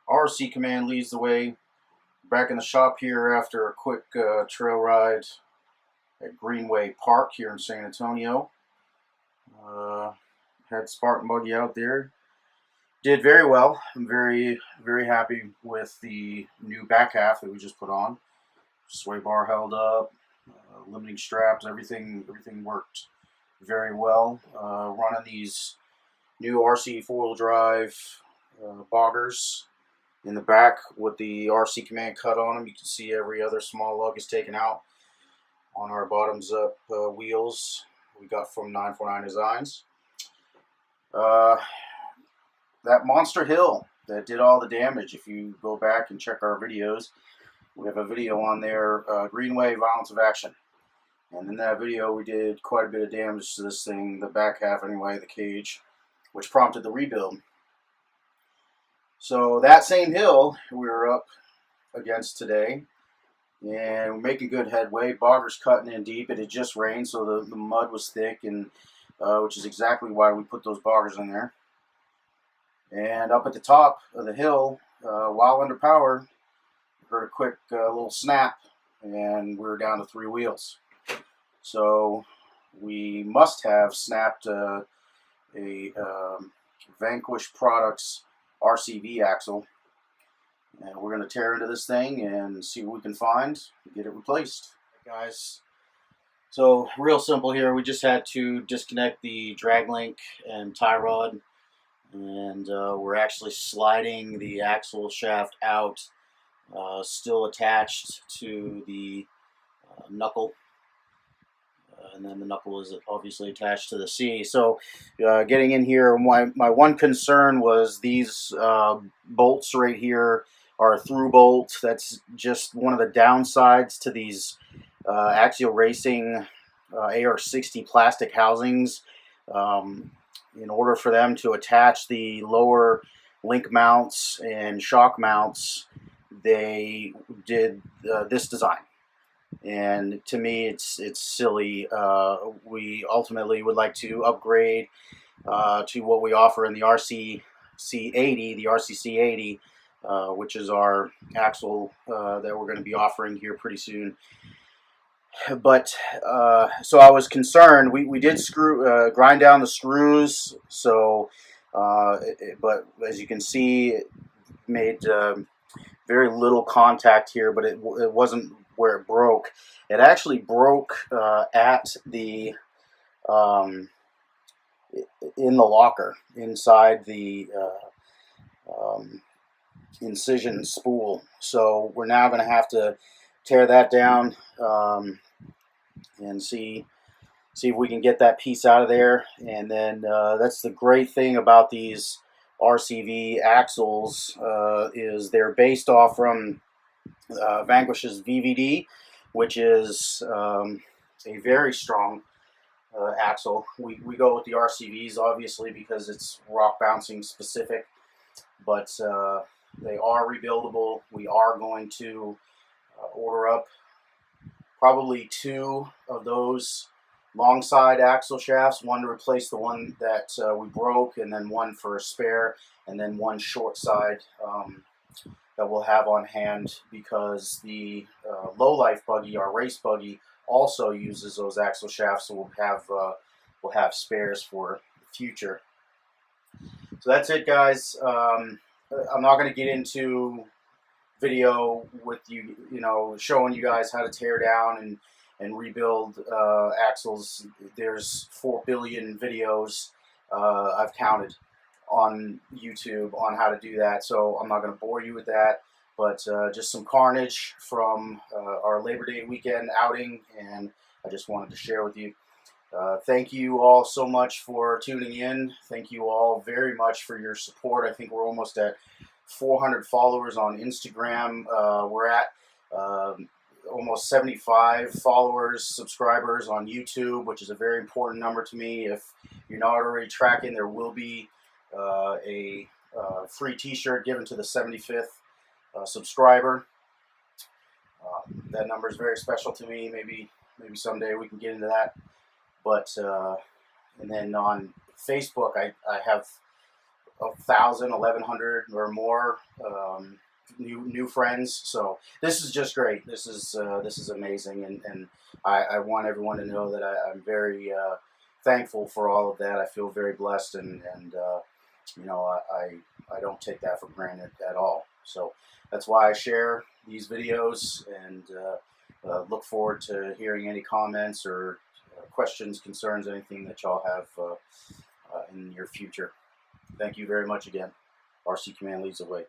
RC Command leads the way. Back in the shop here after a quick trail ride at Greenway Park here in San Antonio. Had Spartan Buggy out there. Did very well. I'm very happy with the new back half that we just put on. Sway bar held up, limiting straps, everything worked very well. Running these new RC four-wheel drive boggers in the back with the RC Command cut on them. You can see every other small lug is taken out on our bottoms up wheels we got from 949 Designs. That monster hill that did all the damage, if you go back and check our videos, we have a video on there, Greenway Violence of Action. And in that video we did quite a bit of damage to this thing, the back half anyway, the cage, which prompted the rebuild. So that same hill we were up against today, and we're making good headway. Bogger's cutting in deep. It had just rained, so the mud was thick, and which is exactly why we put those boggers in there. And up at the top of the hill, while under power, we heard a quick little snap, and we're down to 3 wheels. So we must have snapped a Vanquish Products RCV axle, and we're going to tear into this thing and see what we can find and get it replaced. Guys, so real simple here. We just had to disconnect the drag link and tie rod, and we're actually sliding the axle shaft out, still attached to the knuckle. And then the knuckle is obviously attached to the C. So getting in here, my one concern was these bolts right here are a through bolt. That's just one of the downsides to these Axial Racing AR60 plastic housings. In order for them to attach the lower link mounts and shock mounts, they did this design. And to me, it's silly. We ultimately would like to upgrade to what we offer in the RCC80, the RCC80, which is our axle that we're going to be offering here pretty soon. But so I was concerned. We did grind down the screws. So, but as you can see, it made very little contact here. But it wasn't where it broke. It actually broke at the in the locker inside the incision spool. So we're now going to have to tear that down and see if we can get that piece out of there. And then that's the great thing about these RCV axles is they're based off from Vanquish's VVD, which is a very strong axle. We go with the RCVs obviously because it's rock bouncing specific, but they are rebuildable. We are going to order up probably 2 of those long side axle shafts, one to replace the one that we broke, and then one for a spare, and then one short side that we'll have on hand because the low life buggy, our race buggy, also uses those axle shafts, so we'll have spares for the future. So that's it, guys. I'm not going to get into video with you, showing you guys how to tear down and rebuild axles. There's 4 billion videos I've counted on YouTube on how to do that, so I'm not going to bore you with that, but just some carnage from our Labor Day weekend outing, and I just wanted to share with you. Thank you all so much for tuning in. Thank you all very much for your support. I think we're almost at 400 followers on Instagram. We're at almost 75 followers, subscribers on YouTube, which is a very important number to me. If you're not already tracking, there will be a free t-shirt given to the 75th subscriber. That number is very special to me. Maybe someday we can get into that. But and then on Facebook, I have 1,000, 1,100 or more new friends. So this is just great. This is amazing, and I want everyone to know that I'm very thankful for all of that. I feel very blessed, and you know, I don't take that for granted at all. So that's why I share these videos, and look forward to hearing any comments or questions, concerns, anything that y'all have in your future. Thank you very much again. RC Command leads the way.